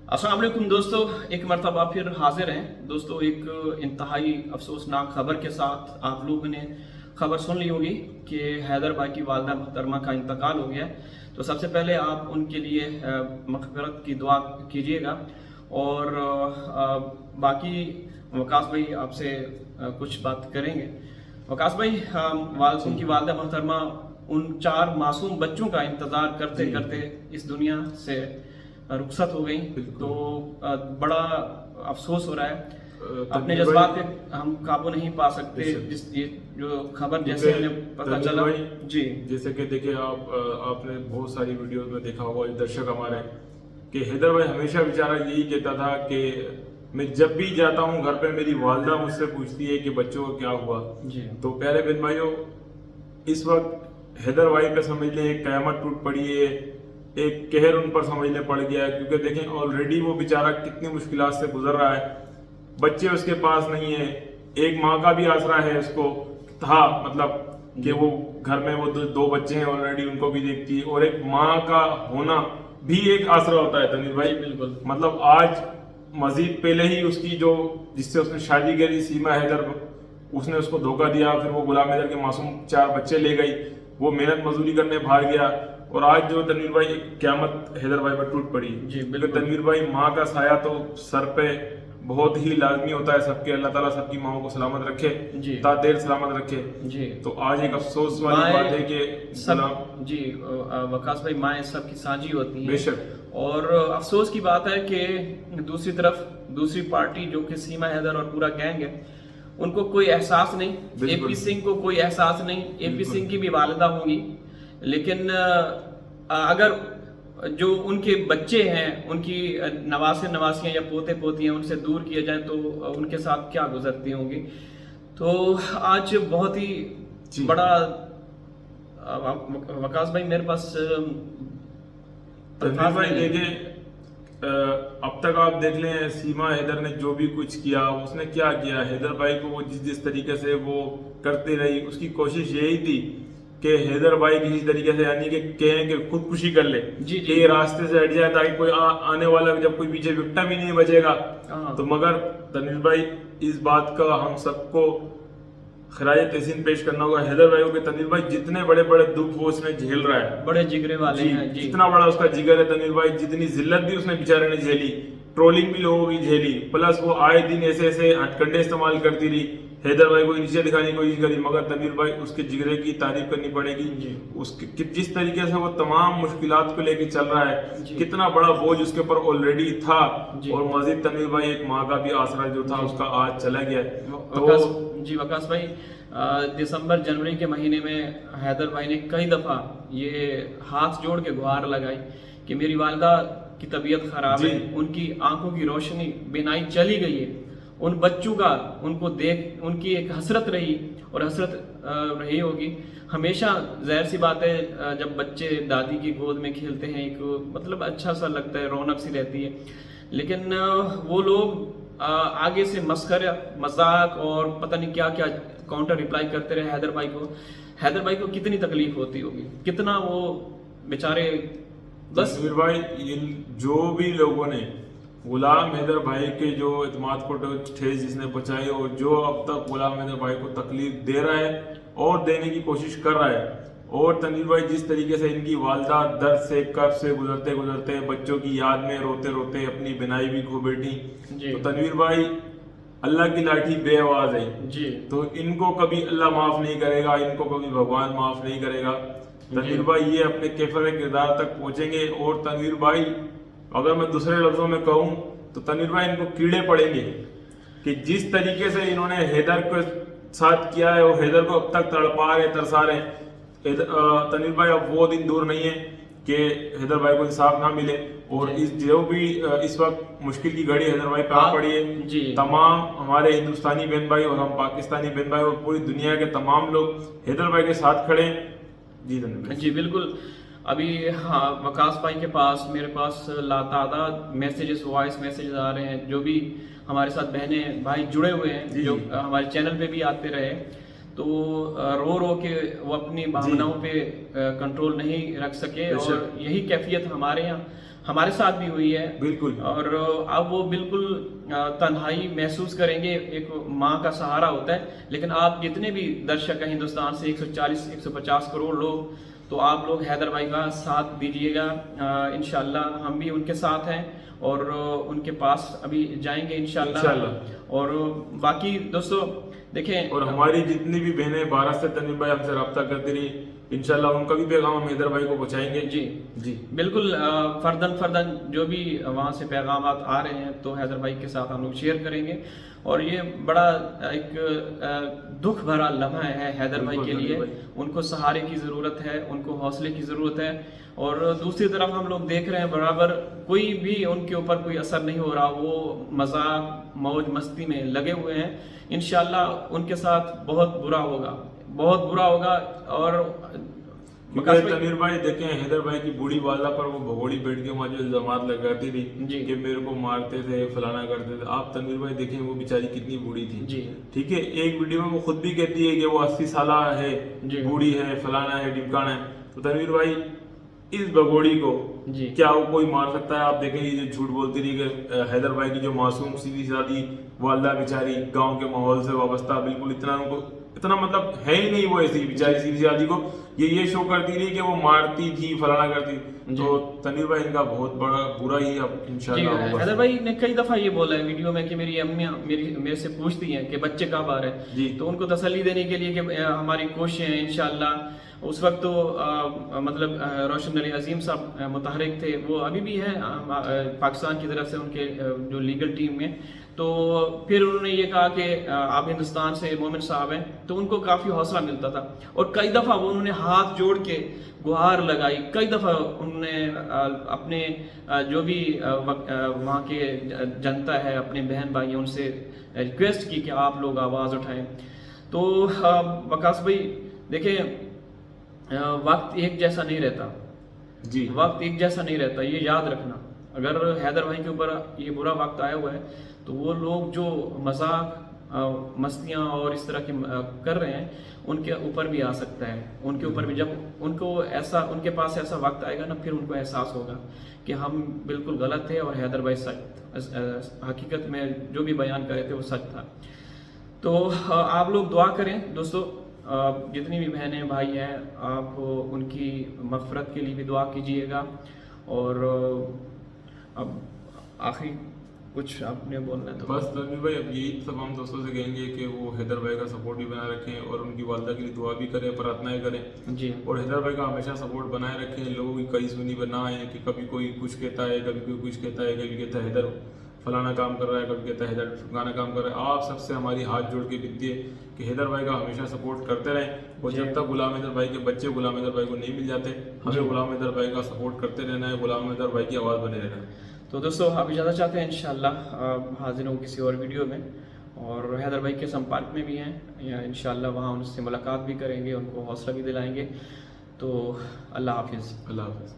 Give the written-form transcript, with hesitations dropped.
अस्सलाम वालेकुम दोस्तों, एक मरतबा फिर हाजिर हैं दोस्तों एक इंतहाई अफसोसनाक खबर के साथ। आप लोगों ने खबर सुन ली होगी कि हैदर भाई की वालदा मोहतरमा का इंतकाल हो गया है। तो सबसे पहले आप उनके लिए मग़फ़िरत की दुआ कीजिएगा और बाकी वकास भाई आपसे कुछ बात करेंगे। वकास भाई, उनकी वालदा मोहतरमा उन 4 मासूम बच्चों का इंतज़ार करते करते इस दुनिया से रुखसत हो गई, तो बड़ा अफसोस हो रहा है। अपने जज्बात पे हम काबू नहीं पा सकते। ये जो खबर जैसे हमें पता चला जी, जैसे कि देखिए आपने बहुत सारी वीडियो में देखा होगा, दर्शक हमारे, कि हैदर भाई हमेशा बेचारा यही कहता था कि मैं जब भी जाता हूँ घर पे मेरी वालदा मुझसे पूछती है कि बच्चों को क्या हुआ जी। तो प्यारे बहन भाइयों, इस वक्त हैदर भाई पे समझ लें एक कयामत टूट पड़ी है, एक कहर उन पर समझने पड़ गया है। क्योंकि देखें ऑलरेडी वो बेचारा कितनी मुश्किलात से गुजर रहा है, बच्चे उसके पास नहीं है, एक माँ का भी आसरा है उसको था, मतलब कि वो घर में वो 2 बच्चे हैं ऑलरेडी, उनको भी देखती है, और एक माँ का होना भी एक आसरा होता है तनीर भाई। बिल्कुल। मतलब आज मजीद पहले ही उसकी जो जिससे उसने शादी करी सीमा हैदर, उसने उसको धोखा दिया, फिर वो गुलाम हैदर के मासूम 4 बच्चे ले गई, वो मेहनत मजदूरी करने भाग गया, और आज जो तनवीर भाई क़यामत हैदर भाई पर टूट पड़ी जी। बिल्कुल तनवीर भाई, माँ का साया तो सर पे बहुत ही लाजमी होता है सबके। अल्लाह ताला सबकी माओ को सलामत रखे जी, ता देर सलामत रखे जी। तो आज एक अफसोस वाली बात है कि सब जी वकास भाई, माएँ सबकी साझी होती हैं बेशक, और अफसोस की बात है कि दूसरी तरफ दूसरी पार्टी जो कि सीमा हैदर और पूरा गैंग है, उनको कोई एहसास नहीं। एपी सिंह को कोई एहसास नहीं। एपी सिंह की भी वालिदा होंगी, लेकिन अगर जो उनके बच्चे हैं, उनकी नवासे नवासियाँ या पोते पोतियाँ उनसे दूर किए जाएं तो उनके साथ क्या गुजरती होंगी। तो आज बहुत ही बड़ा वकास भाई मेरे पास भाई देखें, अब तक आप देख लें सीमा हैदर ने जो भी कुछ किया, उसने क्या किया, हैदर भाई को वो जिस तरीके से वो करती रही, उसकी कोशिश यही थी कि हैदर भाई किसी तरीके से यानी कि कहें कि खुदकुशी कर ले जी, कि रास्ते से हट जाए, ताकि कोई आने वाला जब कोई पीछे विक्टिम ही नहीं बचेगा। तो मगर तनीर भाई, इस बात का हम सबको खराज तहसीन पेश करना होगा हैदर भाई को कि तनीर भाई जितने बड़े बड़े दुख वो उसने झेल रहा है, बड़े जिगरे वाले हैं जी। जितना बड़ा उसका जिगर है तनीर भाई, जितनी जिल्लत भी उसने बेचारे ने झेली, ट्रोलिंग भी लोगों की झेली, प्लस वो आए दिन ऐसे ऐसे हथकंडे इस्तेमाल करती रही, हैदर भाई को नीचे दिखाने की कोशिश करी, मगर तनीर भाई उसके जिगरे की तारीफ करनी पड़ेगी। उसके जिस तरीके से वो तमाम मुश्किलात को लेके चल रहा है, कितना बड़ा बोझ उसके ऊपर ऑलरेडी था, और मजीद तनीर भाई एक माँ का भी आसरा जो था उसका आज चला गया। तो जी वकास भाई, दिसंबर जनवरी के महीने में हैदर भाई ने कई दफ़ा ये हाथ जोड़ के गुहार लगाई कि मेरी वालदा की तबीयत खराब है, उनकी आंखों की रोशनी बिनाई चली गई है, उन बच्चों का उनको देख उनकी एक हसरत रही और हसरत रही होगी हमेशा। ज़ाहिर सी बात है, जब बच्चे दादी की गोद में खेलते हैं एक मतलब अच्छा सा लगता है, रौनक सी रहती है, लेकिन वो लोग आगे से मस्खरा मजाक और पता नहीं क्या क्या काउंटर रिप्लाई करते रहे हैदर भाई को। हैदर भाई को कितनी तकलीफ होती होगी, कितना वो बेचारे। बस भाई, जो भी लोगों ने गुलाम हैदर भाई के जो इत्मीनान को ठेस जिसने पहुंचाई, और जो अब तक गुलाम हैदर भाई को तकलीफ दे रहा है और देने की कोशिश कर रहा है, और तनवीर भाई जिस तरीके से इनकी वालदा दर्द से कर्ब से गुजरते गुजरते बच्चों की याद में रोते रोते अपनी बिनाई भी खो बैठी, तो तनवीर भाई अल्लाह की लाठी बेआवाज है जी। तो इनको कभी अल्लाह माफ नहीं करेगा, इनको कभी भगवान माफ नहीं करेगा। तनवीर भाई ये अपने कैफर किरदार तक पहुंचेंगे, और तनवीर भाई अगर मैं दूसरे लफ्जों में कहूँ तो तनवीर भाई इनको कीड़े पड़ेंगे कि जिस तरीके से इन्होंने हैदर के साथ किया है, और हैदर को अब तक तड़पा रहे तरसा रहे। तनवीर भाई अब वो दिन दूर नहीं है कि हैदर भाई को इंसाफ ना मिले, और इस जो भी इस वक्त मुश्किल की घड़ी हैदर भाई पे आ पड़ी है, तमाम हमारे हिंदुस्तानी बहन भाई और हम पाकिस्तानी बहन भाई और पूरी दुनिया के तमाम लोग हैदर भाई के साथ खड़े जी। धन्यवाद जी। बिल्कुल। अभी हाँ, वकास भाई के पास मेरे पास लातादाद मैसेजेस, वॉइस मैसेजेस आ रहे हैं, जो भी हमारे साथ बहनें भाई जुड़े हुए हैं, जो हमारे चैनल पे भी आते रहे, तो रो रो के वो अपनी भावनाओं पे कंट्रोल नहीं रख सके, और यही कैफियत हमारे यहाँ ہمارے ساتھ بھی ہوئی ہے بالکل. اور اب وہ بالکل تنہائی محسوس کریں گے. ایک ماں کا سہارا ہوتا ہے, لیکن آپ جتنے بھی درشک ہیں ہندوستان سے 140-150 کروڑ لوگ, تو آپ لوگ حیدر بھائی کا ساتھ دیجیے گا. انشاءاللہ ہم بھی ان کے ساتھ ہیں اور ان کے پاس ابھی جائیں گے انشاءاللہ. اور باقی دوستو دیکھیں, اور ہماری جتنی بھی بہنیں بھارت سے تنویر بھائی ہم سے رابطہ کرتی رہی, انشاءاللہ ان کا بھی پیغام ہم حیدر بھائی کو پہنچائیں گے. جی بالکل, فردن جو بھی وہاں سے پیغامات آ رہے ہیں تو حیدر بھائی کے ساتھ ہم لوگ شیئر کریں گے. اور یہ بڑا ایک دکھ بھرا لمحہ ہے حیدر بھائی کے لیے. ان کو سہارے کی ضرورت ہے, ان کو حوصلے کی ضرورت ہے. اور دوسری طرف ہم لوگ دیکھ رہے ہیں برابر کوئی بھی ان کے اوپر کوئی اثر نہیں ہو رہا, وہ مذاق موج مستی میں لگے ہوئے ہیں. انشاءاللہ ان کے ساتھ بہت برا ہوگا. اور تنویر بھائی دیکھیں, حیدر بھائی کی بوڑھی والدہ پر وہ بھگوڑی بیٹھ کے وہاں جو الزامات لگاتی تھی کہ میرے کو مارتے تھے, فلانا کرتے تھے. آپ تنویر بھائی دیکھیں وہ بیچاری کتنی بوڑھی تھی. ٹھیک ہے, ایک ویڈیو میں وہ خود بھی کہتی ہے کہ وہ 80 سالہ ہے, بوڑھی ہے, فلانا ہے, ڈمکانا ہے. تو تنویر بھائی اس بگوڑی کو کیا وہ کوئی مار سکتا ہے؟ آپ دیکھیں یہ جو جھوٹ بولتی رہی کہ حیدر بھائی کی جو معصوم سیدھی سادھی والدہ بیچاری گاؤں کے ماحول سے وابستہ, بالکل اتنا مطلب ہے ہی نہیں وہ ایسی بیچاری سیدھی سادھی کو یہ شو کرتی رہی کہ وہ مارتی تھی, فلانا کرتی. تو تنویر بھائی ان کا بہت بڑا برا ہی اب انشاءاللہ ہوگا. حیدر بھائی نے کئی دفعہ یہ بولا ہے ویڈیو میں کہ میری امیاں میرے سے پوچھتی ہیں کہ بچے کب آ رہے ہیں, تو ان کو تسلی دینے کے لیے کہ ہماری کوششیں ہیں انشاءاللہ. اس وقت تو مطلب روشن علی عظیم صاحب متحرک تھے, وہ ابھی بھی ہیں پاکستان کی طرف سے ان کے جو لیگل ٹیم میں. تو پھر انہوں نے یہ کہا کہ آپ ہندوستان سے مومن صاحب ہیں, تو ان کو کافی حوصلہ ملتا تھا. اور کئی دفعہ انہوں نے ہاتھ جوڑ کے گہار لگائی, کئی دفعہ انہوں نے اپنے جو بھی وہاں کے جنتا ہے, اپنے بہن بھائی ان سے ریکویسٹ کی کہ آپ لوگ آواز اٹھائیں. تو وقاص بھائی دیکھیں, وقت ایک جیسا نہیں رہتا. وقت ایک جیسا نہیں رہتا, یہ یاد رکھنا. اگر حیدر بھائی کے اوپر یہ برا وقت آیا ہوا ہے تو وہ لوگ جو مذاق مستیاں اور اس طرح کے کر رہے ہیں ان کے اوپر بھی آ سکتا ہے. ان کے اوپر بھی جب ان کے پاس ایسا وقت آئے گا نا, پھر ان کو احساس ہوگا کہ ہم بالکل غلط تھے اور حیدر بھائی سچ, حقیقت میں جو بھی بیان کرے تھے وہ سچ تھا. تو آپ لوگ دعا کریں دوستو, جتنی بھی بہنیں بھائی ہیں آپ ان کی مغفرت کے لیے بھی دعا کیجیے گا. اور اب آخری کچھ آپ نے بولنا ہے تو بس تنویر بھائی اب یہی تمام دوستوں سے کہیں گے کہ وہ حیدر بھائی کا سپورٹ بھی بنائے رکھیں اور ان کی والدہ کے لیے دعا بھی کریں, پرارتھنائیں کریں. اور حیدر بھائی کا ہمیشہ سپورٹ بنائے رکھیں. لوگوں کی کئی سنی پر نہ آئے کہ کبھی کوئی کچھ کہتا ہے, کبھی کوئی کچھ کہتا ہے, کبھی کہتا ہے حیدر فلانا کام کر رہا ہے, کبھی کہتا ہے حیدر گانا کام کر رہا ہے. آپ سب سے ہماری ہاتھ جوڑ کے بنتی ہے کہ حیدر بھائی کا ہمیشہ سپورٹ کرتے رہیں. اور جب تک غلام حیدر بھائی کے بچے غلام حیدر بھائی کو نہیں مل جاتے, ہمیں غلام حیدر بھائی کا سپورٹ کرتے رہنا ہے, غلام حیدر بھائی کی آواز بنے رہنا ہے. تو دوستو آپ اجازت چاہتے ہیں انشاءاللہ حاضر ہوں کسی اور ویڈیو میں, اور حیدر بھائی کے سمپرک میں بھی ہیں, انشاءاللہ وہاں ان سے ملاقات بھی کریں گے, ان کو حوصلہ بھی دلائیں گے. تو اللہ حافظ. اللہ حافظ.